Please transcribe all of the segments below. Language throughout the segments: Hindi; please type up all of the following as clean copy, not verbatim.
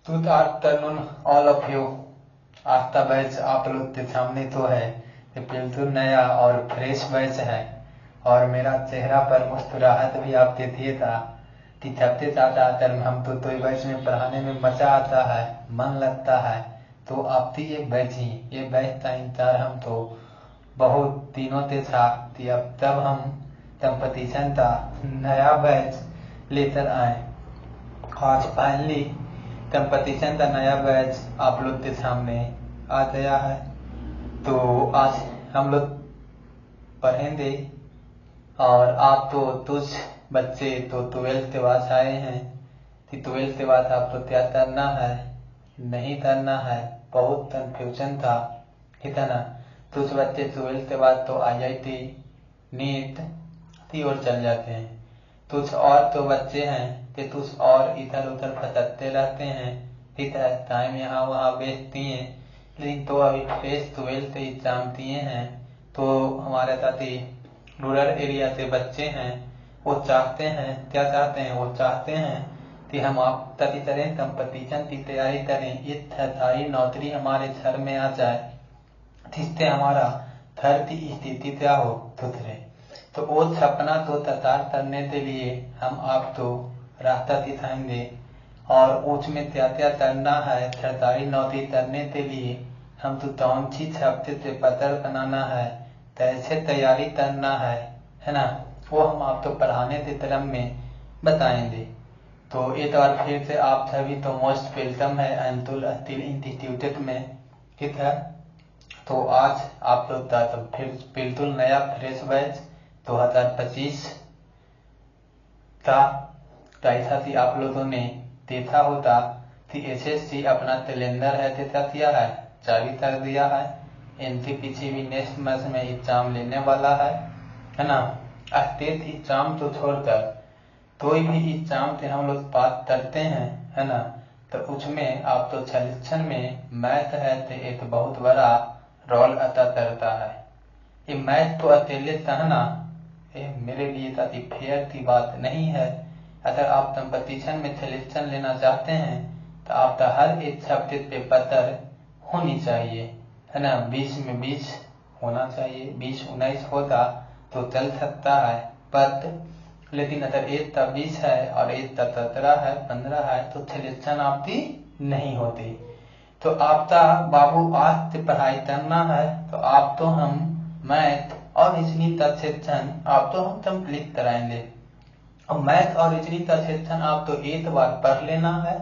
Good afternoon all of you. आज का बैच आप लोग के सामने तो है, ये बिल्कुल नया और फ्रेश बैच है और मेरा चेहरा पर मुस्कुराहट भी आप देखिए था कि चलते साथ हम तो बैच में पढ़ाने में मजा आता है, मन लगता है। तो आप थी ये बैच का इंतजार हम तो बहुत दिनों से था कि अब तब हम कंपटीशन का नया बैच लेकर आए। आज फाइनली कंपटीशन का नया बैच आप लोग के सामने आ गया है। तो आज हम लोग पढ़ेंगे और आप तो कुछ बच्चे तो 12th के बाद आए हैं कि 12th के बाद आपको क्या करना है नहीं करना है, बहुत कंफ्यूजन था इतना। कुछ बच्चे 12th के बाद तो IIT नीट की ओर चल जाते हैं, कुछ और तो बच्चे हैं कि कुछ और इधर उधर भटकते रहते हैं, इधर टाइम यहाँ वहाँ बेचती हैं। लेकिन तो अभी फेस 12th एग्जाम दिए हैं तो हमारे साथ ही रूरल एरिया से बच्चे हैं, वो चाहते हैं वो चाहते हैं कि हम आप तभी करें, कंपटीशन की तैयारी करें, ये सरकारी नौकरी हमारे घर में आ जाए जिससे हमारा घर की स्थिति क्या हो सुधरे। तो वो सपना तो साकार करने के लिए हम आपको रास्ता दिखाएंगे और उसमें क्या क्या करना है सरकारी नौकरी करने के लिए, हम तो कौन सी हफ्ते से पत्र बनाना है, कैसे तैयारी करना है ना, वो हम आपको पढ़ाने के क्रम में बताएंगे। तो एक बार फिर से आप सभी तो मोस्ट वेलकम है अंतुल स्टील इंस्टीट्यूट में, ठीक है। तो आज आप लोग का तो फिर बिल्कुल नया फ्रेश बैच 2025 का कैसा थी आप लोगों ने देखा होता कि SSC अपना कैलेंडर है देखा दिया है, जारी कर दिया है। NTPC भी नेक्स्ट मंथ में एग्जाम लेने वाला है ना। स्टेट एग्जाम तो छोड़कर कोई भी एग्जाम से हम लोग बात करते हैं है ना, तो उसमें आप तो सिलेक्शन में मैथ है तो एक बहुत बड़ा रोल अदा करता है। ये मैथ तो अकेले सहना मेरे लिए ताकि फेयर की बात नहीं है। अगर आप कंपटीशन में सिलेक्शन लेना चाहते हैं तो आपका हर एक सब्जेक्ट पे पत्र होनी चाहिए है ना, 20 में 20 होना चाहिए, 20-19 होगा तो चल सकता है पत्र। लेकिन अगर एक का 20 है और एक का 17 है 15 है तो सिलेक्शन आपकी नहीं होती। तो आपका बाबू आज से पढ़ाई करना है तो आप तो हम मैथ और रीजनिंग का सेक्शन आप तो हम कंप्लीट कराएंगे। और मैथ और रीजनिंग का सेक्शन आप तो एक बार पढ़ लेना है,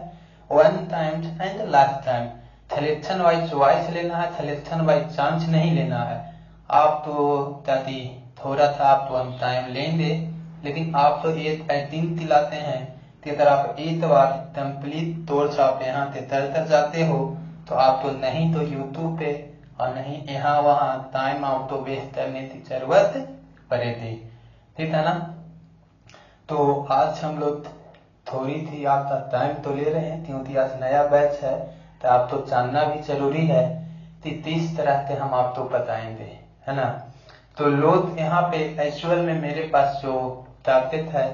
1 time and last time. Selection wise choice लेना है, सिलेक्शन वाइज चांस नहीं लेना है। आप तो ताकि थोड़ा सा आप तो हम टाइम लेंगे, लेकिन आप तो एक दिन दिलाते हैं कि अगर आप एक बार कंप्लीट तौर से आप यहाँ से तर जाते हो तो आपको नहीं तो यूट्यूब पे और नहीं यहाँ वहाँ टाइम आपको वेस्ट करने की जरूरत पड़ेगी, ठीक है ना। तो आज हम लोग थोड़ी थी आपका टाइम तो ले रहे हैं क्योंकि आज नया बैच है तो आपको जानना भी जरूरी है कि 30 तरह के हम आपको बताएंगे है ना। तो लोग यहाँ पे एक्चुअल में मेरे पास जो टारगेट है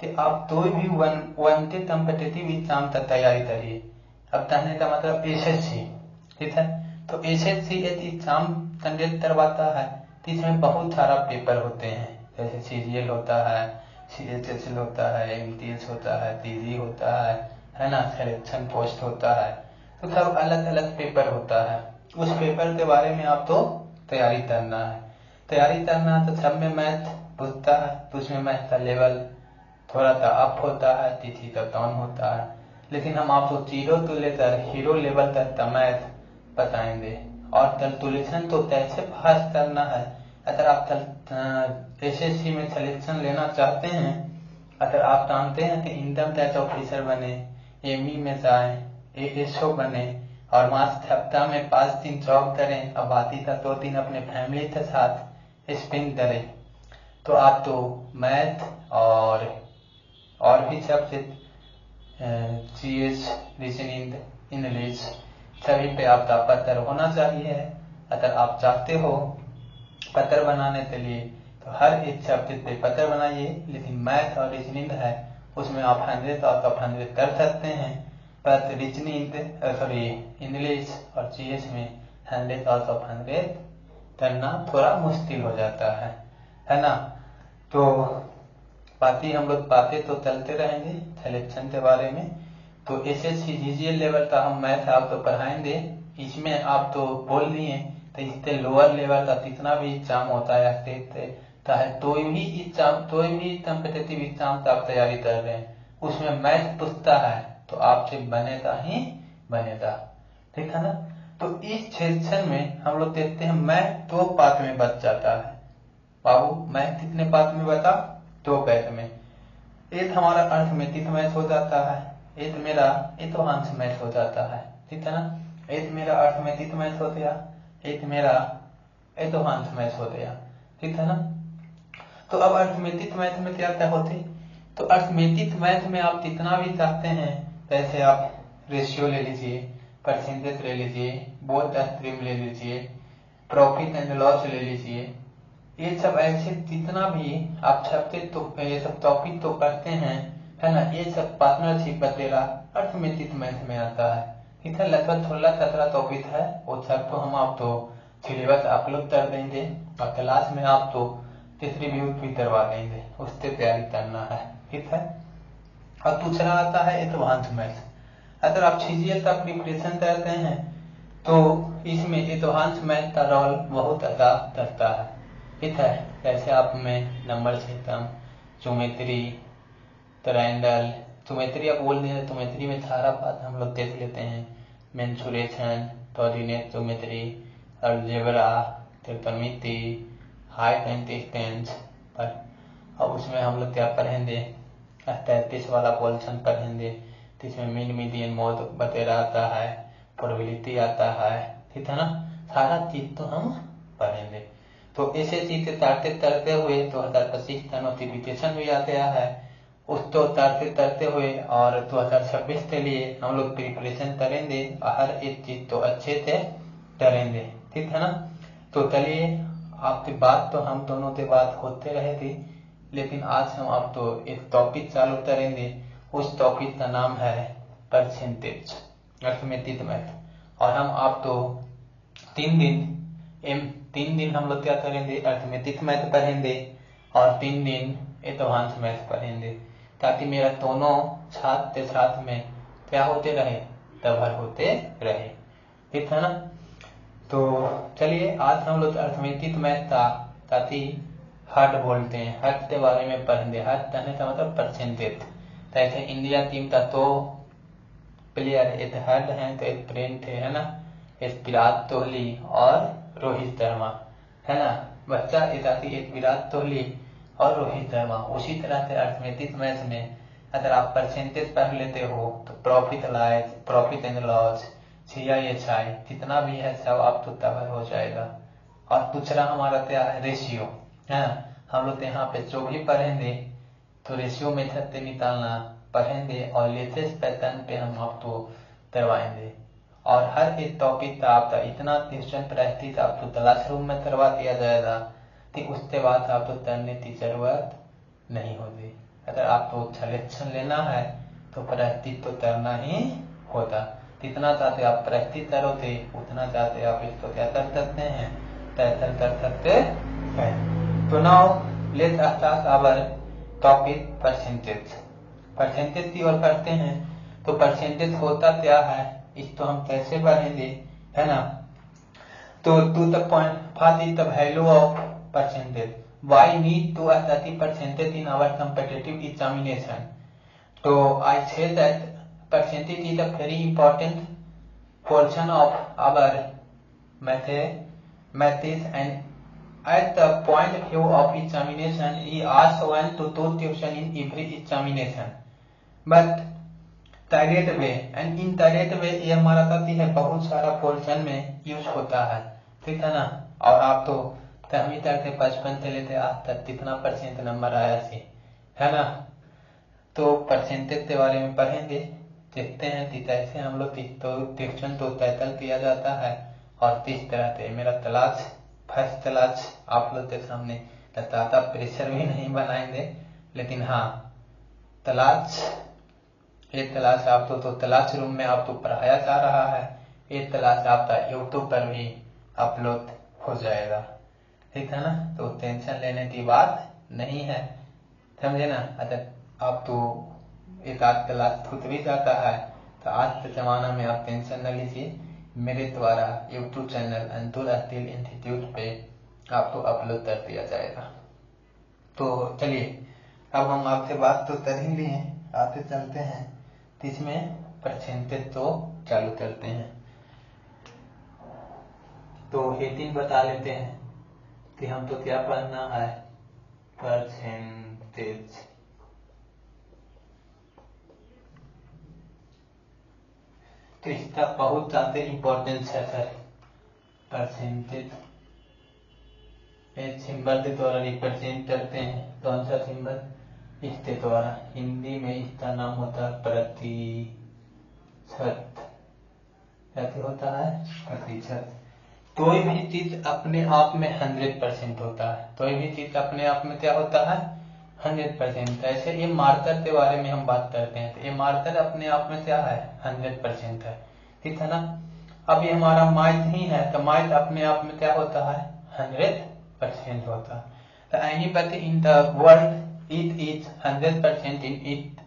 कि आप कोई भी वन के कम्पिटेटिव एग्जाम का तैयारी करिए। अब कहने का मतलब SSC, ठीक है। तो SSC एक एग्जाम कंडक्ट करवाता है तो इसमें बहुत सारा पेपर होते हैं, जैसे CGL होता है, CHSL होता है, MTS होता है, TG होता है ना, सिलेक्शन पोस्ट होता है। तो सब अलग अलग पेपर होता है, उस पेपर के बारे में आपको तैयारी करना है। तो सब में मैथ पूछता है तो उसमें मैथ का लेवल थोड़ा सा अप होता है, तिथि का डाउन होता है। लेकिन हम आपको 0 to लेकर हीरो लेवल तक का मैथ बताएंगे और कैलकुलेशन तो कैसे पास करना है। अगर आप SSC में सिलेक्शन लेना चाहते हैं, अगर आप जानते हैं कि इनकम टैक्स ऑफिसर बने, ME में जाए, ASO बने और मात्र हफ्ता में 5 दिन जॉब करें और बाकी का 2 दिन अपने फैमिली के साथ स्पेंड करें, तो आप तो मैथ और भी सब्जेक्ट GS, रीजनिंग, इंग्लिश सभी पे आपका पत्र होना चाहिए। अगर आप चाहते हो पत्र बनाने के लिए तो हर एक सब्जेक्ट पे पत्र बनाइए, लेकिन मैथ और रीजनिंग है उसमें आप 100 आउट ऑफ 100 कर सकते हैं। but reaching इंग्लिश और जीएस में 100 आउट ऑफ 100 करना थोड़ा मुश्किल हो जाता है ना। तो बाकी हम लोग बातें तो चलते रहेंगे सिलेक्शन के बारे में। तो एसएससी जीजीएल लेवल का हम मैथ आप तो पढ़ाएंगे, इसमें आप तो बोल दिए। तो इससे लोअर लेवल का जितना भी एग्जाम होता है तो भी कम्पिटेटिव एग्जाम का आप तैयारी कर रहे हैं, उसमें मैथ पूछता है तो आपसे बनेगा ही बनेगा, ठीक है ना। तो इस सेक्शन में हम लोग देखते हैं मैथ 2 पार्ट में बच जाता है। बाबू मैथ कितने पार्ट में बता? 2 पार्ट में। एक हमारा अर्थमेटिक मैथ हो जाता है, एक मेरा एडवांस मैथ हो जाता है, ठीक है ना। एक मेरा अर्थमेटिक मैथ हो गया, एक मेरा एडवांस मैथ हो गया, ठीक है ना। तो अब अर्थमेटिक मैथ में क्या क्या होते? तो अर्थमेटिक मैथ में आप जितना भी चाहते हैं, जैसे आप रेशियो ले लीजिए, परसेंटेज ले लीजिए, बोथ स्ट्रीम ले लीजिए, प्रॉफिट एंड लॉस ले लीजिए, ये सब ऐसे जितना भी आप सब्जेक्ट तो ये सब टॉपिक तो पढ़ते हैं, है ना। ये सब पार्टनरशिप वगैरह अर्थमेटिक मैथ में आता है, ठीक है। लगभग 16-17 टॉपिक है, वो सब तो हम आप तो सिलेबस अपलोड कर देंगे और क्लास में आप तो रिव्यू भी करवा देंगे, उससे तैयारी करना है, ठीक है। और दूसरा आता है एडवांस मैथ। अगर आप सीजीएल का प्रिपरेशन करते हैं तो इसमें एडवांस मैथ का रोल बहुत अदा करता है, ठीक है। जैसे आप में number system, geometry, triangle, geometry आप बोल दें, ज्योमेट्री में सारा बात हम लोग देख लेते हैं, मेंसुरेशन, कोऑर्डिनेट ज्योमेट्री, अलजेब्रा, त्रिकोणमिति, हाइट एंड डिस्टेंस पर। अब उसमें हम लोग क्या पढ़ेंगे? 33 वाला पोर्शन पढ़ेंगे, जिसमें मीन मीडियन मोड वगैरह आता है, प्रोबेबिलिटी आता है, ठीक है ना। सारा चीज तो हम पढ़ेंगे। तो ऐसे चीज तरते हुए 2025 का नोटिफिकेशन भी आ गया है, उसको तरते हुए और 2026 के लिए हम लोग प्रिपरेशन करेंगे, हर एक चीज तो अच्छे से करेंगे, ठीक है ना। तो चलिए, आपकी बात तो हम दोनों की बात होते रहेगी, लेकिन आज हम आप तो एक टॉपिक चालू करेंगे। उस टॉपिक का नाम है परसेंटेज अर्थमेटिक मैथ। और हम आप तो 3 दिन हम लोग क्या करेंगे? अर्थमेटिक मैथ पढ़ेंगे और 3 दिन एडवांस मैथ पढ़ेंगे, ताकि मेरा दोनों साथ के साथ में क्या होते रहे? कवर होते रहे, ठीक है ना। तो चलिए, आज हम लोग अर्थमेटिक मैथ का ताकि हट बोलते हैं, हट के बारे में पढ़ेंगे। हट कहने का मतलब परसेंटेज। जैसे इंडिया टीम का 2 प्लेयर, एक हट है तो एक प्रिंट है ना, एक विराट कोहली और रोहित शर्मा, है ना। बच्चा एक विराट कोहली और रोहित शर्मा। उसी तरह से अर्थमेटिक मैथ में अगर आप परसेंटेज पढ़ लेते हो तो प्रॉफिट एंड लॉस, CISI जितना भी है सब आप तो कवर हो जाएगा। और दूसरा हमारा क्या है? रेशियो, है ना। हम लोग यहाँ पे जो भी पढ़ेंगे तो रेशियो मेथड से निकालना पढ़ेंगे और लेटेस्ट पैटर्न पे हम आपको करवाएंगे। और हर एक टॉपिक का आपका इतना ट्यूशन प्रैक्टिस आपको क्लासरूम में करवा दिया जाएगा कि उसके बाद आपको करने की जरूरत नहीं होगी। अगर आपको सिलेक्शन लेना है तो प्रैक्टिस तो करना ही होता। जितना चाहते आप प्रैक्टिस करोगे उतना चाहते आप इसको क्या कर सकते हैं? तैयार कर सकते हैं। तो now let's start our topic percentage की ओर करते हैं। तो परसेंटेज होता क्या है, इसको हम कैसे पढ़ेंगे, है ना। तो to the point, what is the value of percentage, why need to study percentage in our competitive examination. तो I say that percentage is a very important portion of our maths, and at the point of view of examination he asks one to do tuition in every examination, but direct way, and in direct way ये हमारा करती है बहुत सारा पोर्शन में यूज होता है, ठीक है ना। और आप तो 10वीं तक से 55 से लेते आज तक कितना % नंबर आया सी, है ना। तो परसेंटेज के बारे में पढ़ेंगे, देखते हैं कि कैसे हम लोग ट्यूशन तो टैकल किया जाता है। और किस तरह से मेरा फर्स्ट क्लास आप लोग के सामने ज़्यादा प्रेशर भी नहीं बनाएंगे, लेकिन हाँ क्लास ये क्लास आप तो क्लास रूम में आप तो पढ़ाया जा रहा है, ये क्लास आपका यूट्यूब पर भी अपलोड हो जाएगा, ठीक है ना। तो टेंशन लेने की बात नहीं है, समझे ना। अगर आप तो एक आध क्लास छूट भी जाता है तो आज के जमाना में आप टेंशन न लीजिए, मेरे द्वारा यूट्यूब चैनल अंतुल स्टील इंस्टीट्यूट पे आपको अपलोड कर दिया जाएगा। तो चलिए अब हम आपसे बात तो कर ही लिए, आते चलते हैं तो इसमें परसेंटेज तो चालू करते हैं। तो हेडिंग बता लेते हैं कि हम तो क्या पढ़ना है, परसेंटेज। तो इसका बहुत ज्यादा इम्पोर्टेंस है सर, परसेंटेज। एक सिंबल के द्वारा रिप्रेजेंट करते हैं, कौन सा सिंबल, इसके द्वारा। हिंदी में इसका नाम होता है प्रतिशत, क्या होता है, प्रतिशत। कोई भी चीज अपने आप में 100% होता है, कोई भी चीज अपने आप में क्या होता है, 100%। ऐसे ये मार्कर के बारे में हम बात करते हैं, तो ये मार्कर अपने आप में क्या है, 100% है, ठीक है ना। अब ये हमारा माइट ही है, तो माइट अपने आप में क्या होता है, 100% होता है। तो anybody in the world it is 100% in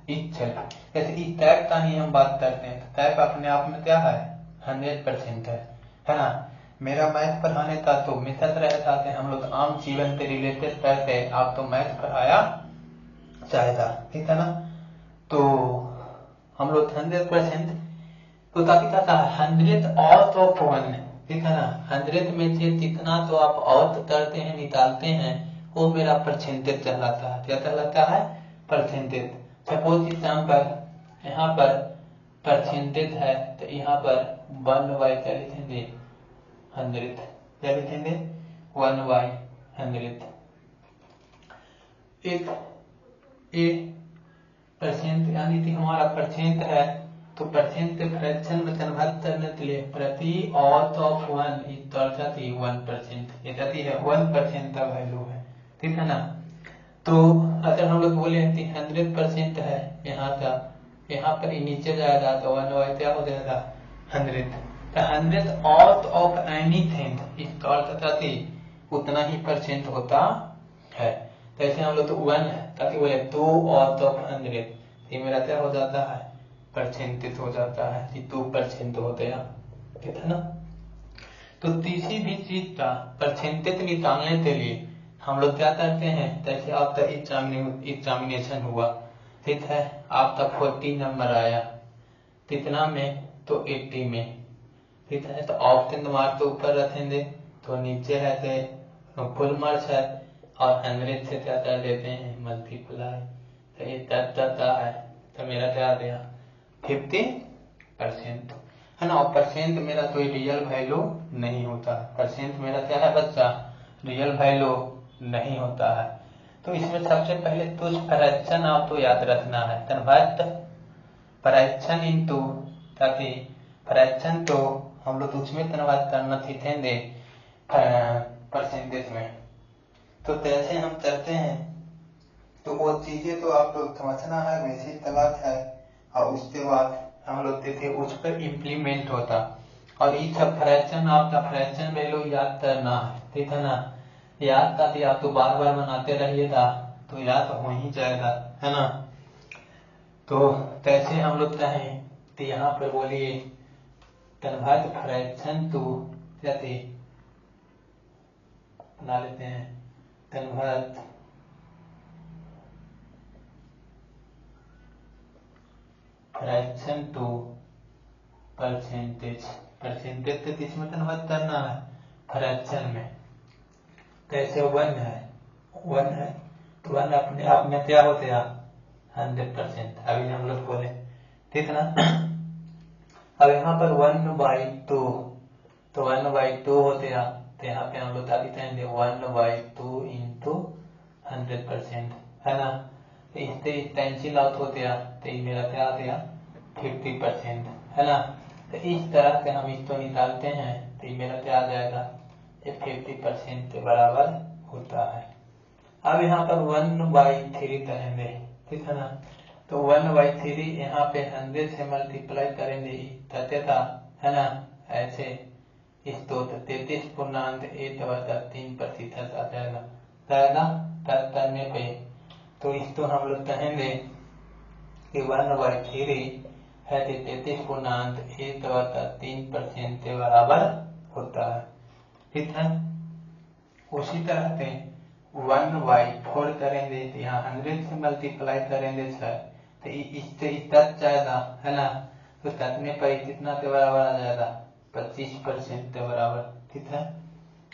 it self. जैसे इस टाइप का ही हम बात करते हैं, तो टाइप अपने आप में क्या है, 100% है ना। मेरा मैथ पढ़ाने का तो मिथक रहता है, हम लोग आम जीवन से रिलेटेड करते, आप तो मैथ पढ़ाया जाएगा, ठीक है ना। तो हम लोग 100%, तो काफी कहता है 100 आउट ऑफ 1, ठीक है ना। 100 में से जितना तो आप आउट करते हैं, निकालते हैं, वो मेरा परसेंटेज कहलाता है। क्या कहलाता है, परसेंटेज। सपोज एग्जाम्पल यहाँ पर परसेंटेज है, तो यहाँ पर 1/, क्या लिखेंगे, 100, क्या लिखेंगे, 1/100। एक ए परसेंट यानी कि हमारा परसेंट है, तो परसेंट के फ्रैक्शन में कन्वर्ट करने के लिए प्रति आउट ऑफ 1 इज 1%, ये जाती है 1% का वैल्यू है, ठीक है ना। तो अगर हम लोग बोले कि 100% है यहाँ का, यहाँ पर नीचे जाएगा तो 1/, क्या हो जाएगा, 100। तो 100 आउट ऑफ एनीथिंग इज उतना ही परसेंट होता है। तो ऐसे हम लोग तो 1 है, ताकि बोले 2 आउट ऑफ 100, ये मेरा क्या हो जाता है, परसेंटेज हो जाता है कि 2% होता है, ठीक है ना। तो किसी भी चीज का परसेंटेज निकालने के लिए हम लोग क्या करते हैं, जैसे आपका एग्जामिनेशन हुआ, ठीक है, आपका 40 नंबर आया, कितना में, तो 80 में, ठीक है। तो ऑप्शन मार्क तो ऊपर रखेंगे, तो नीचे है तो फुल मार्क्स है, और 100 से क्या कर लेते हैं, मल्टीप्लाई। तो ये तब जाता है, तो मेरा क्या आ गया, 50%, है ना। और परसेंट मेरा कोई रियल वैल्यू नहीं होता, परसेंट मेरा क्या है बच्चा, रियल वैल्यू नहीं होता है। तो इसमें सबसे पहले तो फ्रैक्शन आपको याद रखना है, कन्वर्ट फ्रैक्शन इनटू, ताकि फ्रैक्शन तो हम लोग उसमें कन्वर्ट करना सीखेंगे परसेंटेज में। तो कैसे हम करते हैं, तो वो चीजें तो आप लोग समझना है, बेसिक क्लास है, और उसके बाद हम लोग देखे उस पर इम्प्लीमेंट होता, और ये सब फ्रैक्शन, आपका फ्रैक्शन वैल्यू याद करना है, ठीक है ना। याद का भी आप तो बार बार बनाते रहिएगा, तो याद हो ही जाएगा, है ना। तो कैसे हम लोग कहें, तो यहाँ पर बोलिए कन्वर्ट फ्रैक्शन टू, जैसे बना लेते हैं, convert fraction to percentage. Percentage तो किसमें कन्वर्ट करना है, फ्रैक्शन में। कैसे 1 है, 1 है, तो 1 अपने आप में क्या हो गया, 100%, अभी हम लोग बोले, ठीक ना। अब यहाँ पर 1/2, तो 1/2 हो गया, तो यहाँ पे हम लोग क्या लिखेंगे, 1/2 इंटू 100%, है ना। तो इससे कैंसिल आउट हो गया, तो ये मेरा क्या आ गया, 50%, है ना। तो इस तरह से हम इसको निकालते हैं, तो ये मेरा क्या आ जाएगा, ये 50% के बराबर होता है। अब यहाँ पर 1/3 कहेंगे, ठीक है ना। तो 1/3 यहाँ पे 100 से मल्टीप्लाई करेंगे तथा, है ना, ऐसे इस तो 33.1 आ जाएगा तब करने पे। तो इसको हम लोग कहेंगे कि 1/3 है 33.1 के बराबर होता है। ठीक है। उसी तरह से 1/4 करेंगे तो यहाँ 100 से मल्टीप्लाई करेंगे सर, तो इससे तक जाएगा, है ना, तो तकने पर कितना के बराबर आ जाएगा 25% के बराबर। ठीक है।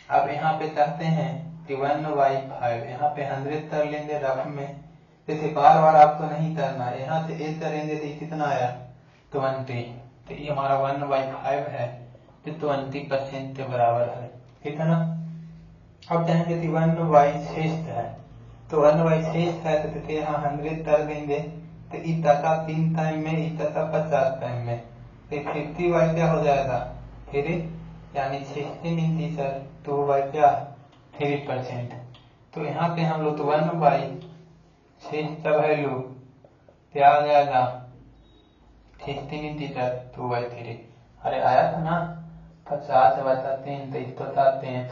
अब यहाँ पे कहते हैं कि 1/5 यहाँ पे 100 कर लेंगे रफ में, जैसे बार बार आपको नहीं करना है, यहाँ से 1 करेंगे तो कितना आया 20, तो ये हमारा 1/5 है तो 20% के बराबर है। ठीक है ना। अब कहेंगे कि 1/6 है, तो 1/6 है तो देखिए यहाँ 100 कर देंगे तो इस टका 3 टाइम में, इस टका 50 टाइम में, तो 50 क्या हो जाएगा 3, यानी 16 इंची सर 2/3%। तो यहाँ पे हम लोग 1/6 का वैल्यू क्या आ जाएगा 16 इंची सर 2/3। अरे आया था ना 50/3 तो इसको 16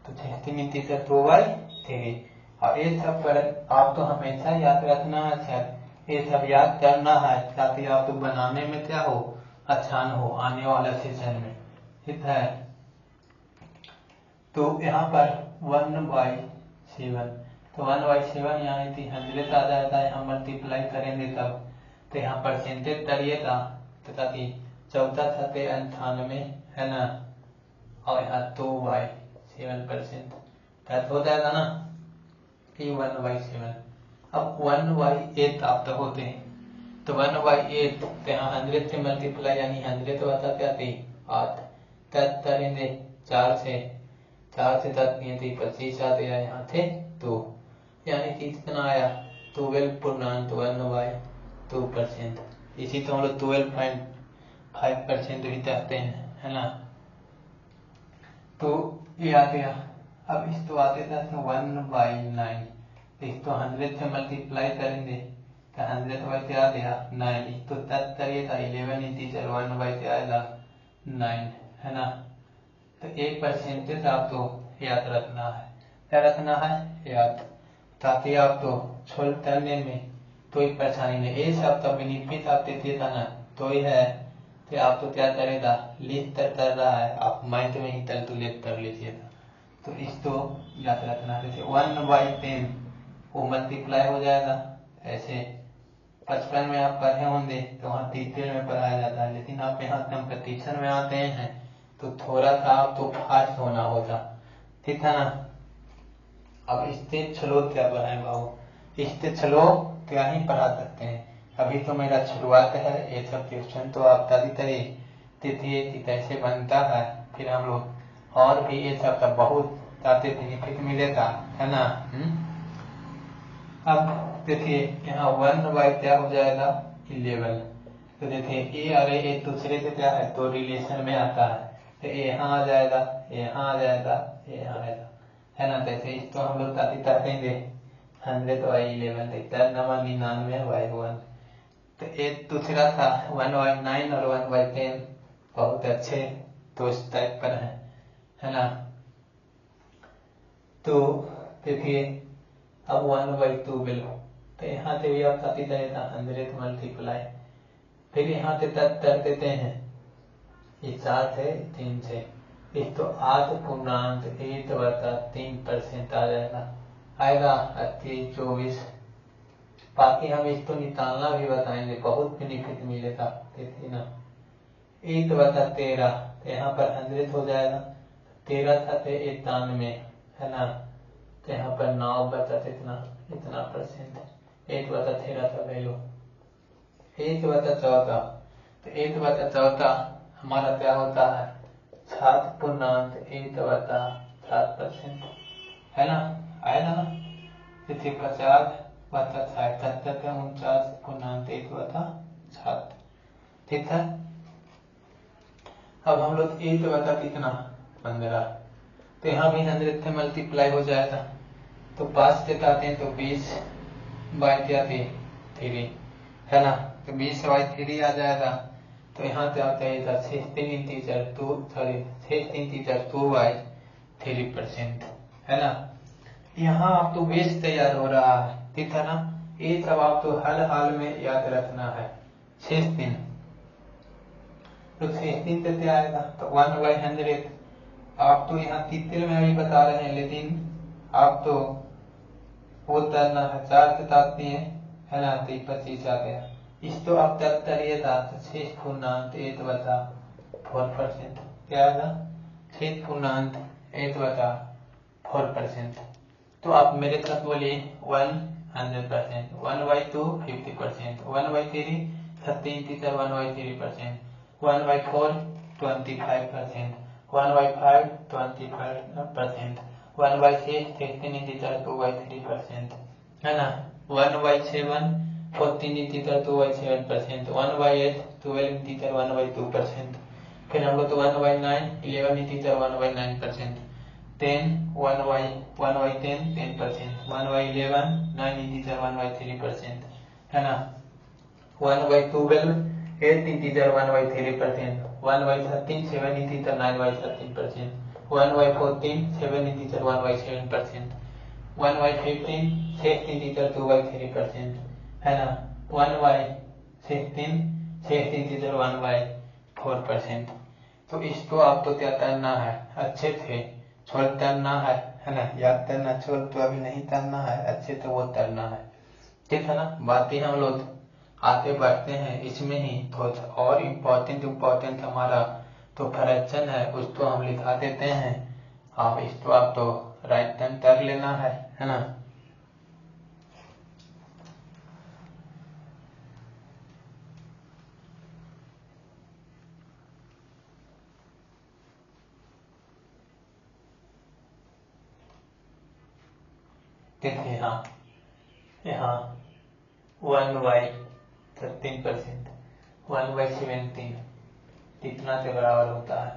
तो 16 इंची सर 2/3। और ये सब पर आप तो हमेशा याद रखना है सर, ये सब याद करना है ताकि आप तो बनाने में क्या हो, आसान हो आने वाला सेशन में। ठीक है। तो यहाँ पर 1/7, तो 1/7 यहाँ 100 आ जाता है, हम मल्टीप्लाई करेंगे तब, तो यहाँ परसेंटेज करिएगा तो ताकि 14/98, है ना, और यहाँ 2/7% हो जाएगा ना कि 1/7। अब 1/8 आप तो होते हैं, तो 1/8 तो यहाँ 100 से मल्टीप्लाई, यानी 100 तो बता क्या थी 8, तब करेंगे 4 से 7 नहीं थी 25 आ गया यहाँ थे 2, यानी कि कितना आया 12.1/2%। इसी तो हम लोग 12.5% भी कहते हैं, है ना। तो ये आ गया। अब इसको आगे था 1/9, इसको 100 से मल्टीप्लाई करेंगे तो 100 क्या आ गया 9, इसको तब करिएगा 11 इंटीजर 1 आएगा 9, है ना। तो 1% आपको याद रखना है, क्या रखना है याद, ताकि आप तो छोड़ करने में कोई परेशानी नहीं। ये सब तो बेनिफिट आप देते था ना, तो ही है कि आप तो क्या करेगा लिख कर रहा है, आप माइंड में ही कैलकुलेट कर लीजिएगा। तो इसको याद रखना है। जैसे 1/10 वो मल्टीप्लाई हो जाएगा, ऐसे 55 में आप पढ़े होंगे तो वहाँ डिटेल में पढ़ाया जाता है, लेकिन आप यहाँ कंपटीशन में आते हैं तो थोड़ा सा आप तो फास्ट होना होगा। ठीक है ना। अब इससे चलो क्या पढ़ाए बाबू, इससे चलो क्या ही पढ़ा सकते हैं, अभी तो मेरा शुरुआत है, ये सब क्वेश्चन तो आप तभी तरी तिथि कि कैसे बनता है, फिर हम लोग और भी ये सब का बहुत ताते बेनिफिट मिलेगा, है ना। अब देखिए यहाँ 1 क्या हो जाएगा 11, तो देखिए ए अरे ए दूसरे से क्या है तो रिलेशन में आता है, तो यहाँ आ जाएगा, यहाँ आ जाएगा, यहाँ आएगा, है ना। जैसे इसको हम लोग ताकि देंगे 100/11 नंबर 99/1, तो एक दूसरा था 1/9 और 1/10 बहुत अच्छे दोस्त टाइप पर है ना। तो देखिए अब 1/2 बिलो, तो यहाँ से भी आप साथी जाएगा 100 मल्टीप्लाई, फिर यहाँ से तक कर देते हैं, ये 7 है 3 से, इस तो 8.1/3% आ आएगा 24। बाकी हम इसको निकालना भी बताएंगे, बहुत बेनिफिट मिलेगा। देखिए ना 8/13, तो यहाँ पर 100 हो जाएगा, 13 था 91, है ना, तो यहाँ पर 9 इतना परसेंट, 8/13 का वैल्यू 1/14, तो 1/14 हमारा क्या होता है 7.1/7%, है ना, आएगा ना। जैसे 50/77 49.1/7, ठीक है। अब हम लोग 1/15, तो यहाँ भी 100 से मल्टीप्लाई हो जाएगा, तो 5 से काटे तो 20, बाई क्या थी 3 है ना, तो 20/3 आ जाएगा। तो यहाँ पे आता है 16 इंटीजर 2/3% है ना। यहाँ आप तो बेस तैयार हो रहा है, ठीक है ना। ये सब आप तो हर हाल में याद रखना है। 16 तो 16 पे क्या आएगा, तो 1/100। आप तो यहाँ तितिल में भी बता रहे हैं, लेकिन आप तो वो करना है 4 बताती है ना, तो 25 आ गया। इस तो अब तक करिए था, तो 6.8/4%। क्या आएगा 6.8/4%। तो आप मेरे साथ बोलिए 100%, 1/2 50%, 1/3 30 टीचर 1/3%, 1/4 25%, 1/5 25%, 1/6 16 टीचर 2/3% है ना, 1/7 14 टीचर 2/7%, 1/8 12 टीचर 1/2%। फिर हम लोग तो 1/9 11 टीचर 1/9%, 10 1/10 10%, 1/11 9 टीचर 1/3% है ना, 1/12 8 टीचर 1/3%, 1/13 7 टीचर 9/13%, 1/14 7 टीचर 1/7%, 1/15 16 टीचर 2/3% है ना, 1/16 16 टीचर 1/4%। तो इसको आपको क्या करना है, अच्छे से छोड़ करना है ना, याद करना, छोड़ तो अभी नहीं करना है, अच्छे से वो करना है, ठीक है ना। बातें हम लोग आगे बढ़ते हैं, इसमें ही कुछ और इम्पोर्टेंट हमारा तो फ्रैक्शन है, उसको हम लिखा देते हैं। आप इसको आप तो राइट टर्न कर लेना है ना। देखिए यहाँ 1/13%, 1/17 कितना के बराबर होता है,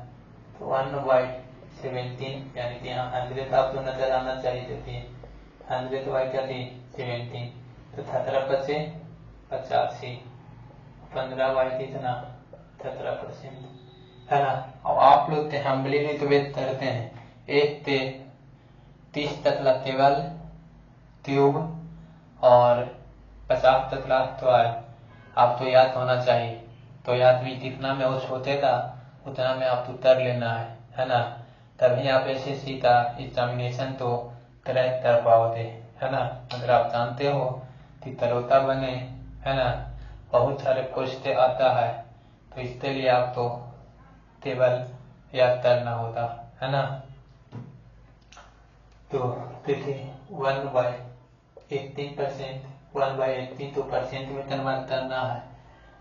तो 1/17 यानी कि यहाँ 100 आपको नजर आना चाहिए। देखिए 100 क्या थी 17, तो 17 × 85, 15 कितना 17% है ना। और आप लोग हम्बली नहीं तो वेट करते हैं, 1 पे 30 तक केवल ट्यूब और 50 तक तो है, आप तो याद होना चाहिए। तो याद भी जितना में वो सोचेगा उतना में आप उतर लेना है ना, तभी आप SSC का एग्जामिनेशन तो क्रैक कर पाओगे है ना। अगर आप जानते हो कि तरोता बने है ना, बहुत सारे क्वेश्चन आता है, तो इसके लिए आप तो केवल याद करना होगा है ना। तो देखिए 1/18%, 1/18 तो परसेंट में कन्वर्ट करना है,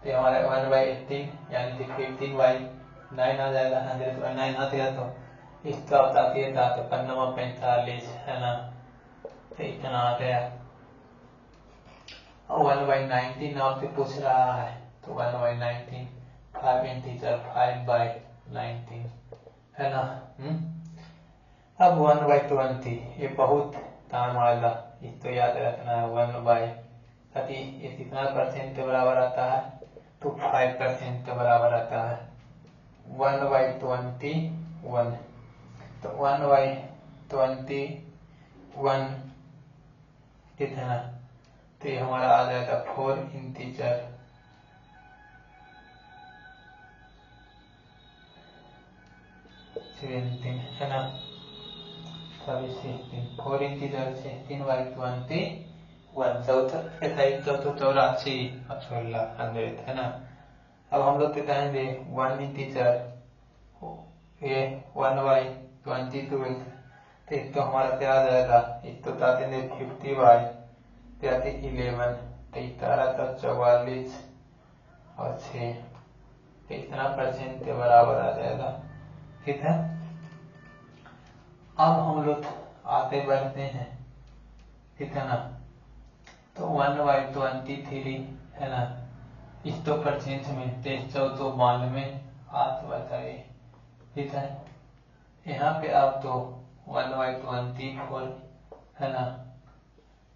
तो हमारा 1/18 यानी कि 15/9 आ जाएगा, 100/9 आ गया। तो इसका बताती है तो 45 है ना, तो इतना आ गया। और 1/19 आपसे पूछ रहा है, तो 1/19 5 इंटीजर 5/19 है ना। अब 1/20 ये बहुत काम आएगा, इसको याद रखना है। 1/30 ये कितना परसेंट के बराबर आता है, तो 5% के बराबर आता है। 1/21 तो 1/21 कितना, तो ये हमारा आ जाएगा 4 इंटीजर 17 है ना, 4 इंटीजर 16/21 84 है ना। अब हम लोग कहेंगे 1 इंटीजर ये 1/22, तो इसको हमारा क्या आ जाएगा, इसको कहते हैं 50/11, तो 44 और 6, तो इतना परसेंट के बराबर आ जाएगा, ठीक है। अब हम लोग आगे बढ़ते हैं, ठीक है ना। तो 1/23 है ना, इस तो परसेंट में 2392 आप बताइए, ठीक है। यहाँ पे आप तो 1/24 है ना,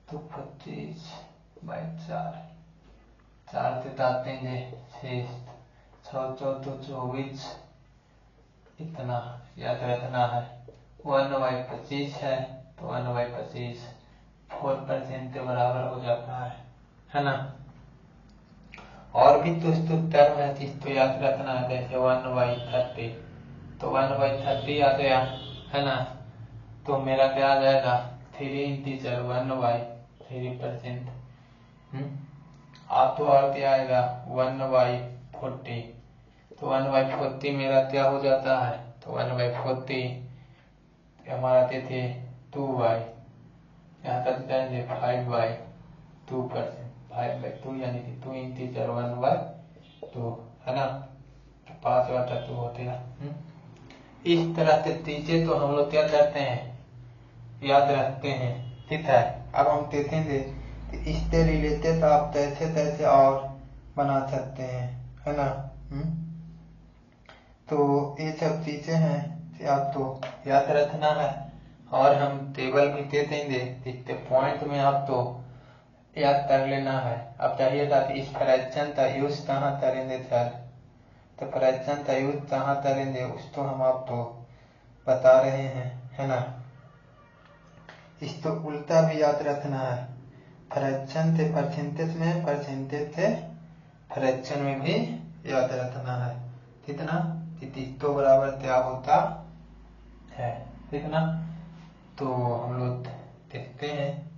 तो 25 बाई 4, 4 से 7 6, 6 चौथो 24, इतना याद रखना है। 1/25 है तो 1/25 4% के बराबर हो जाता है ना। और भी तो टर्म है चीज तो याद रखना है, जैसे 1/30 तो 1/30 आ गया है ना, तो मेरा क्या आ जाएगा 3 इंटीजर 1/3%। आप तो और क्या आएगा 1/40, तो 1/40 मेरा क्या हो जाता है, तो 1/40 हमारा थे 2y, यहाँ तक जाएंगे 5/2%, 5/2 यानी कि 2 इंटीजर 1/2 है ना, 5/2 होते हैं। इस तरह से चीजें तो हम लोग क्या करते हैं, याद रखते हैं, ठीक है। अब हम देखेंगे इससे रिलेटेड आप तैसे और बना सकते हैं, है ना। तो ये सब चीजें हैं आपको याद रखना है, और हम टेबल भी दे देंगे, जितने पॉइंट में आपको याद कर लेना है। अब चाहिए था कि इस फ्रैक्शन का यूज कहाँ करेंगे सर, तो फ्रैक्शन का यूज कहाँ करेंगे उसको हम आपको बता रहे हैं, है ना। इसको उल्टा भी याद रखना है, फ्रैक्शन से परसेंटेज में, परसेंटेज से फ्रैक्शन में भी याद रखना है, ठीक ना। तो बराबर क्या होता है, ठीक ना। तो हम लोग देखते हैं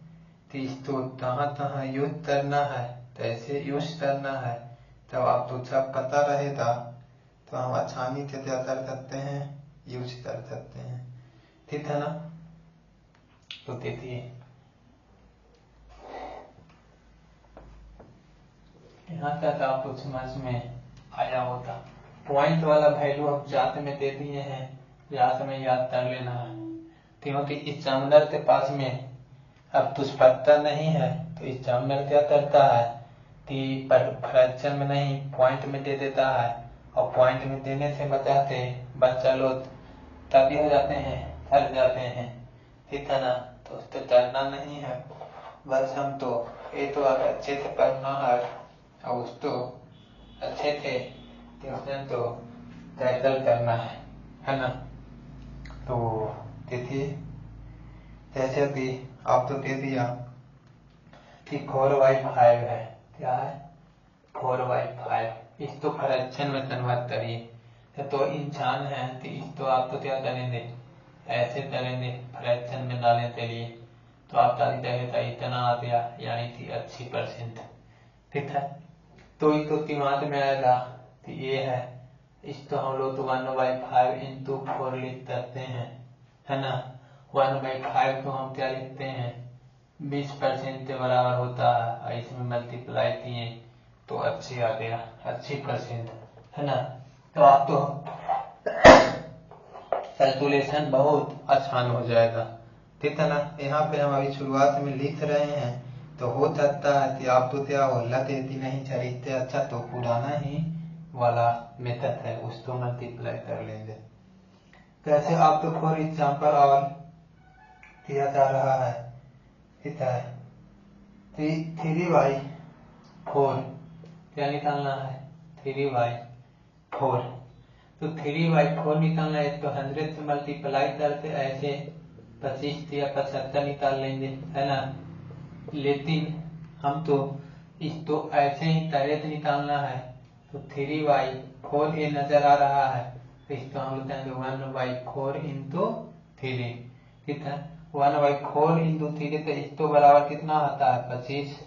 कि इसको कहाँ यूज करना है, कैसे यूज करना है, जब आपको सब पता रहेगा तो हम आसानी से क्या कर सकते हैं, यूज कर सकते हैं, ठीक है ना। तो देखिए यहाँ तक आपको समझ में आया होगा। पॉइंट वाला वैल्यू हम जात में दे दिए हैं, जात में याद कर लेना है, क्योंकि इस एग्जामिनर के पास में अब कुछ पता नहीं है, तो इस एग्जामिनर क्या करता है कि फ्रैक्शन में नहीं पॉइंट में दे देता है, और पॉइंट में देने से बच्चा लोग तभी हो जाते हैं, थक जाते हैं, ठीक है ना। तो उस पर डरना नहीं है, बस हम तो ये तो अच्छे से पढ़ना है, और उसको अच्छे से ट्यूशन तो टैकल करना है ना। तो देखिए जैसे कि आप तो दे दिया कि 4/5 है, क्या है 4/5, इसको फ्रैक्शन में कन्वर्ट करिए। तो इंसान है तो इसको आप तो क्या करेंगे, ऐसे करेंगे फ्रैक्शन में डालने के लिए, तो आपका इतना आ गया, यानी कि 80%, ठीक है। तो इसको दिमाग में आएगा कि ये है, इसको हम लोग तो 1/5 into 4 लिख सकते हैं, है ना। 1/5 को हम क्या लिखते हैं 20% के बराबर होता है, और इसमें मल्टीप्लाई किए तो 80 आ गया, 80%, है ना। तो आप तो कैलकुलेशन बहुत आसान हो जाएगा, ठीक है ना। यहाँ पे हम अभी शुरुआत में लिख रहे हैं, तो हो सकता है कि आप तो क्या हो लती नहीं चढ़ते, अच्छा तो पुराना ही वाला मेथड है, उसको मल्टीप्लाई कर लेंगे। कैसे आप तो फॉर एग्जाम्पल और किया जा रहा है, ठीक है। 3/4 क्या निकालना है 3/4, तो 3/4 निकालना है तो 100 से मल्टीप्लाई करते ऐसे 25 या 75 निकाल लेंगे, है ना। लेकिन हम तो इसको ऐसे ही डायरेक्ट निकालना है, तो 3/4 ये नजर आ रहा है, तो इसको हम लोग कहेंगे 1/4 into 3, ठीक है। 1/4 into 3 तो इसको बराबर कितना आता है 25,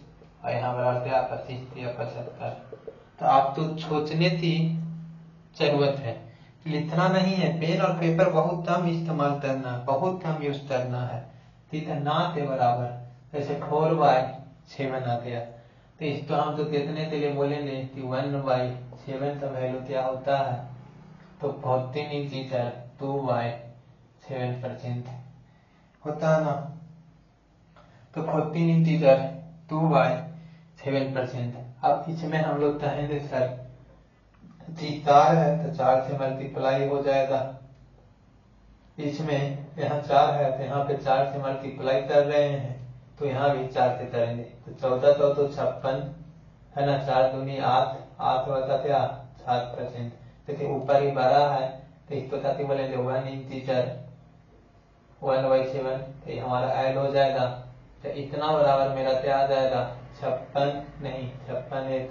और यहाँ बराबर क्या 25 या 75। तो आप तो सोचने की जरूरत है, लिखना नहीं है, पेन और पेपर बहुत कम इस्तेमाल करना है, बहुत कम यूज करना है, ठीक है ना के बराबर। जैसे 4/7 आ गया, तो इसको हम तो कितने के लिए बोलेंगे कि 1/7 का वैल्यू क्या होता है, तो 14 इंटीजर 2/7% होता है ना। तो 14 इंटीजर 2/7%। अब इसमें हम लोग कहेंगे सर 4 है तो 4 से मल्टीप्लाई हो जाएगा, इसमें यहाँ 4 है तो यहाँ पे 4 से मल्टीप्लाई कर रहे हैं, तो यहाँ भी 4 से करेंगे तो 14 तो 56 है ना, 4 दूनी 8, 8 होता क्या 7%। देखिए ऊपर ही 12 है तो इसको ताकि बोलेंगे 1 इंटीजर 1/7, तो ये हमारा ऐड हो जाएगा। तो इतना बराबर मेरा क्या आ जाएगा 56 नहीं 56 1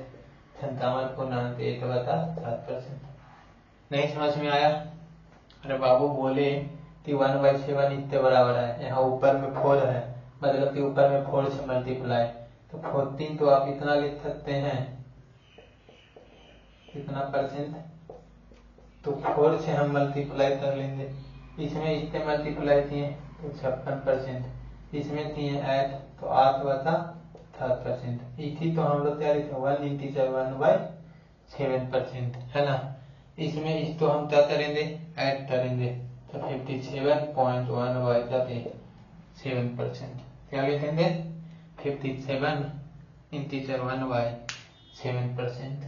57.1/7%। नहीं समझ में आया? अरे बाबू बोले कि 1/7 इतने बराबर है, यहाँ ऊपर में 4 है, मतलब कि ऊपर में 4 से मल्टीप्लाई, तो 14 तो आप इतना लिख सकते हैं कितना परसेंट, तो 4 से हम मल्टीप्लाई कर लेंगे। इसमें इससे मल्टीप्लाई किए तो 56%, इसमें किए 8 तो 8/7%। इसी तो हम लोग क्या लिखे 1 इंटीजर 1/7% है ना। इसमें इसको हम क्या करेंगे ऐड करेंगे तो 57.1/7%। क्या लिखेंगे 57 इंटीजर 1/7%।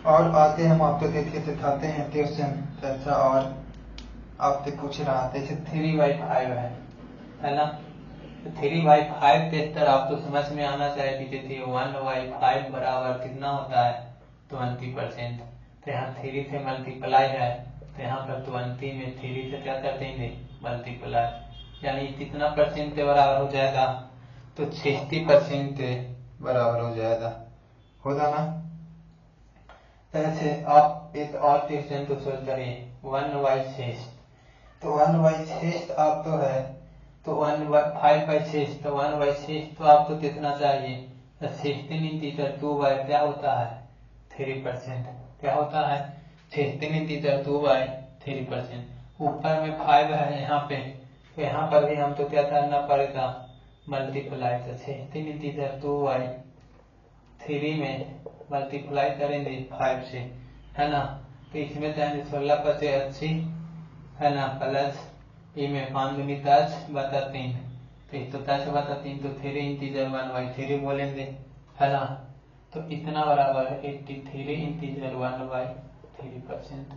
और आते हम आपको देखिए सिखाते हैं क्वेश्चन कैसा, और आपसे पूछ रहा था जैसे 3/5 है ना, तो 3/5 के स्तर आपको समझ में आना चाहिए कि जैसे 1/5 बराबर कितना होता है 20%। तो यहाँ 3 से मल्टीप्लाई है तो यहाँ पर 20 में 3 से क्या कर देंगे मल्टीप्लाई, यानी कितना परसेंट के बराबर हो जाएगा तो 60% के बराबर हो जाएगा, होगा ना। ऐसे आप एक और क्वेश्चन को सोच करिए 1/6, तो 1/6 आप तो है तो 5/6, तो 1/6 तो आपको कितना चाहिए 16 इंटीजर 2 क्या होता है 3%, क्या होता है 16 इंटीजर 2/3%। ऊपर में 5 है यहाँ पे, तो यहाँ पर भी हम तो क्या करना पड़ेगा मल्टीप्लाई, तो 16 इंटीजर 2/3 में मल्टीप्लाई करेंगे 5 से है ना, तो इसमें जाएंगे 16×5 है ना, प्लस में 5×10/3, तो 10/3 तो 3 इंटीजर 1/3 बोलेंगे है ना। तो इतना बराबर है 83 इंटीजर 1/3%।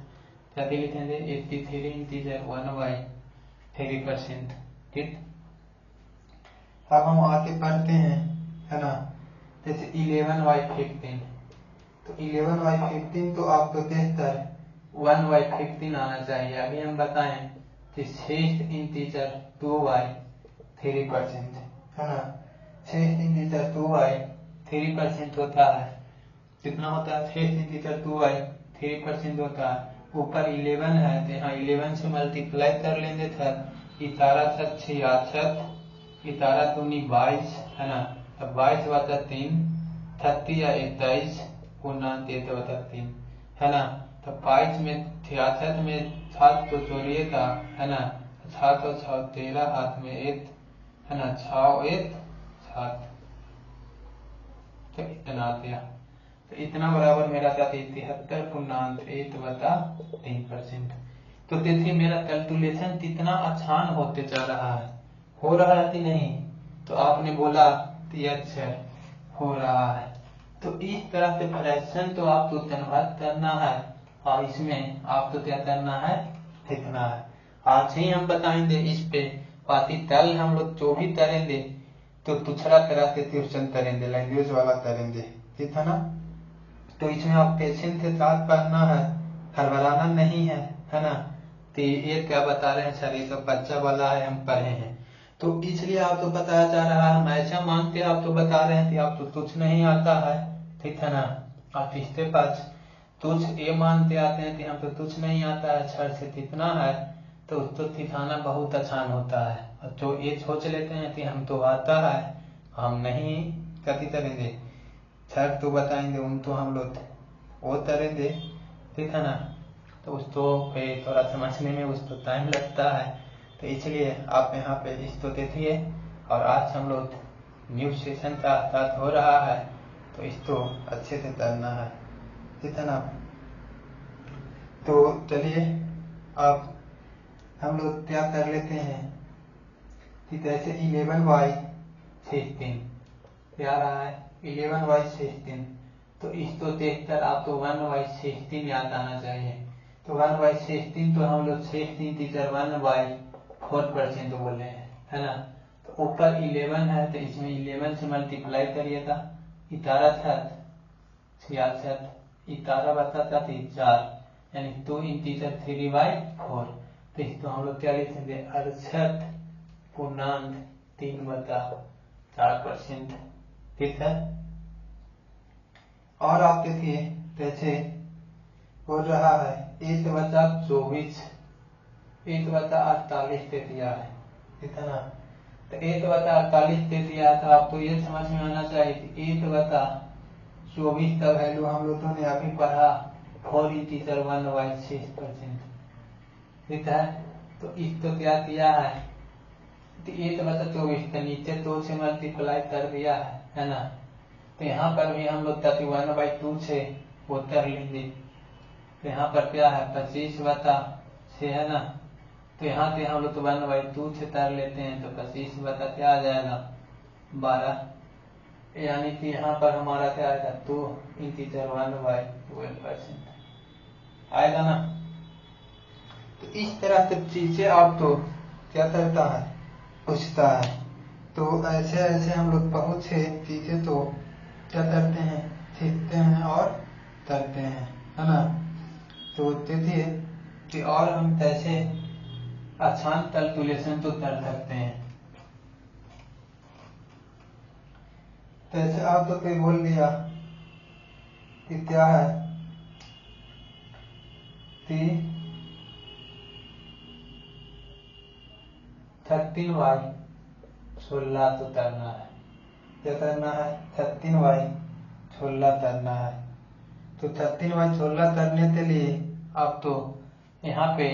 क्या लिखेंगे 83 इंटीजर 1/3%। ठीक, अब हम आगे पढ़ते हैं है ना, जैसे 11/15, तो 11/15 तो आपको बेहतर 1/15 आना चाहिए। अभी हम बताएं कि 6 इंटीजर 2/3% है ना, 6 इंटीजर 2/3% होता है, कितना होता है 6 इंटीजर 2/3% होता है। ऊपर 11 है तो यहाँ 11 से मल्टीप्लाई कर लेंगे था, 11×6 11 दूनी 22 है ना, तो 22/3 30 या 21×3 है ना, तो 22 में 66 में 7 तो जोड़िएगा है ना, 7 और 6 13 हाथ में 1 है ना, 6 1 7, तो इतना आ गया। तो इतना बराबर मेरा था 73.1/3%। तो देखिए मेरा कैलकुलेशन कितना आसान होते जा रहा है, हो रहा है कि नहीं, तो आपने बोला कि अच्छा हो रहा है। तो इस तरह से फ्रैक्शन तो आपको कन्वर्ट करना है, और इसमें आपको क्या करना है लिखना है। आज ही हम बताएंगे इस पे, बाकी कल हम लोग जो भी करेंगे तो दूसरा तरह से ट्यूशन करेंगे, लैंग्वेज वाला करेंगे, ठीक है ना। तो इसमें आप पेशेंस के साथ पढ़ना है, हड़बड़ाना नहीं है ना। तो ये क्या बता रहे हैं सर, ये तो बच्चा वाला है, हम पढ़े हैं, तो इसलिए आपको बताया जा रहा है। हम ऐसा मान के आपको बता रहे हैं कि आपको कुछ नहीं आता है, ठीक है ना। आप इसके पास तुझ ये मानते आते हैं कि हमको कुछ नहीं आता है, छड़ से कितना है, तो उसको सिखाना बहुत आसान होता है। और जो ये सोच लेते हैं कि हम तो आता है, हम नहीं कभी करेंगे, छड़ तो बताएंगे उन तो हम लोग वो करेंगे, ठीक है ना। तो उसको थोड़ा समझने में उसको टाइम लगता है, तो इसलिए आप यहाँ पे इसको देखिए। और आज हम लोग न्यू सेशन का स्टार्ट हो रहा है, तो इसको अच्छे से करना है, ठीक है ना। तो चलिए अब हम लोग क्या कर लेते हैं, ठीक है। ऐसे 11/16 क्या रहा है 11/16। तो इस तो 73 आप तो 1/16 याद आना चाहिए। तो 1/16 तो हम लोग 16 टीचर 1/4% बोले हैं, है ना। तो ऊपर 11 है तो इसमें 11 से मल्टीप्लाई करिए था। 11 66 11 बता 4 यानी 2 इंटीजर 3/4। तो इसको हम लोग क्या लिखेंगे 68.3/4%। ठीक है। और आप देखिए जैसे हो रहा है 1/24 1/48 दे दिया है, ठीक है ना। तो 1/48 दे दिया है तो आपको ये समझ में आना चाहिए कि 1/24 का वैल्यू हम लोगों ने अभी पढ़ा 4 इंटीजर 1/6%। ठीक है। तो इसको क्या किया है 1/24 के नीचे 2 से मल्टीप्लाई कर दिया है ना। तो यहाँ पर भी हम लोग 31/2 से उत्तर लेंगे। तो यहाँ पर क्या है 25/6 है ना। तो यहाँ से हम लोग तो 1/2 से कर लेते हैं तो 25 क्या आ जाएगा 12, यानी कि यहाँ पर हमारा क्या आएगा 2 इंटीजर 1/12% आएगा ना। तो इस तरह से चीजें आप तो क्या करता है पूछता है। तो ऐसे ऐसे हम लोग बहुत से चीजें तो क्या करते हैं सीखते हैं और करते हैं, है ना। तो देखिए कि और हम कैसे आसान कैलकुलेशन तो कर सकते हैं। जैसे आप तो कोई बोल दिया कि क्या है कि 13/16 तो करना है। क्या करना है 13/16 करना है। तो 13/16 करने के लिए आप तो यहाँ पे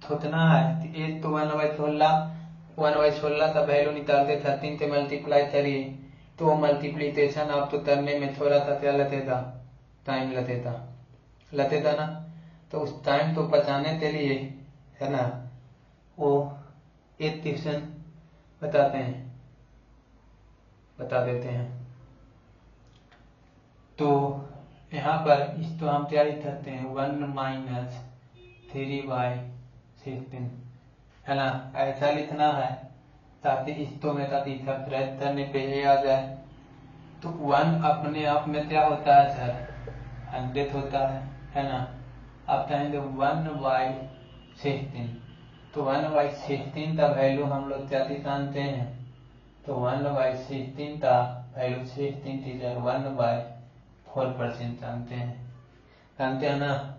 सोचना है कि 1 तो 1/16 का वैल्यू निकालते 13 से मल्टीप्लाई करिए तो मल्टीप्लीकेशन आप तो करने में थोड़ा सा क्या लगेगा टाइम लगेगा ना। तो उस टाइम तो बचाने के लिए है ना वो एक ट्यूशन बता देते हैं। तो यहाँ पर इसको हम क्या लिख सकते हैं 1 - 3/16 है ना। ऐसा लिखना है ताकि इसको में ताकि सब्ट्रैक्ट करने पे ये आ जाए। तो 1 अपने आप में क्या होता है सर 100 होता है ना। आप कहेंगे 1/16 तो 1/16 का वैल्यू हम लोग क्या जानते हैं। तो 1/16 का वैल्यू 16 टीचर 1/4% जानते हैं ना।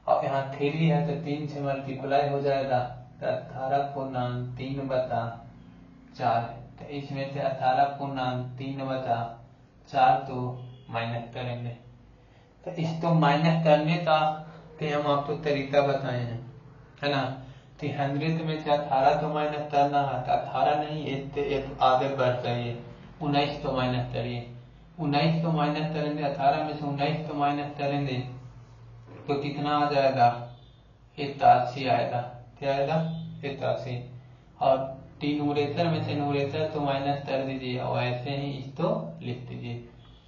और यहाँ 3 है तो 3 से मल्टीप्लाई हो जाएगा तो 18.3/4। तो इसमें से 18.3/4 तो माइनस करेंगे। तो इसको माइनस करने का कि हम आपको तरीका बताए हैं, है ना। तो 100 में से 18 तो माइनस करना है तो 18 नहीं एक आगे बढ़ जाइए 19 तो माइनस करिए। 19 तो माइनस करेंगे 18 में से 19 तो माइनस करेंगे तो कितना आ जाएगा 81 आएगा। क्या आएगा 81। और 3 न्यूमरेटर में से न्यूमरेटर तो माइनस कर दीजिए और ऐसे ही इसको लिख दीजिए।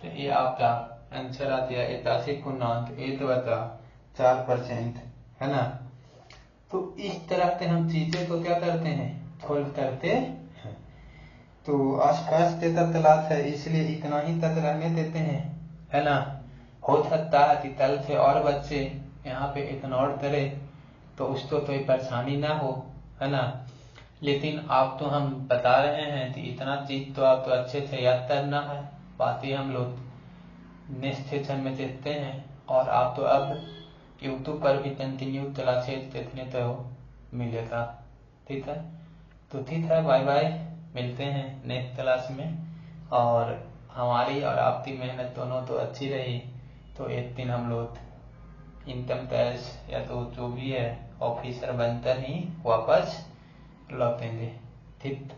तो ये आपका आंसर आ गया 81.1/4% है ना। तो इस तरह से हम चीजें को क्या करते हैं सॉल्व करते हैं। तो आज फर्स्ट डे का क्लास है इसलिए इतना ही तक रहने देते हैं, है ना। हो सकता है कि कल से और बच्चे यहाँ पे इग्नोर करे तो उसको कोई परेशानी ना हो, है ना। लेकिन आप तो हम बता रहे हैं कि इतना चीज तो आप तो अच्छे से याद करना है। बाकी हम लोग नेक्स्ट सेशन में देखते हैं। और आप तो अब यूट्यूब पर भी कंटिन्यू क्लासेस देखने तो मिलेगा, ठीक है। तो ठीक है बाय बाय, मिलते हैं नेक्स्ट क्लास में। और हमारी और आपकी मेहनत दोनों तो अच्छी रही तो एक दिन हम लोग इनकम टैक्स या तो जो भी है ऑफिसर बनकर ही वापस लौटेंगे, ठीक।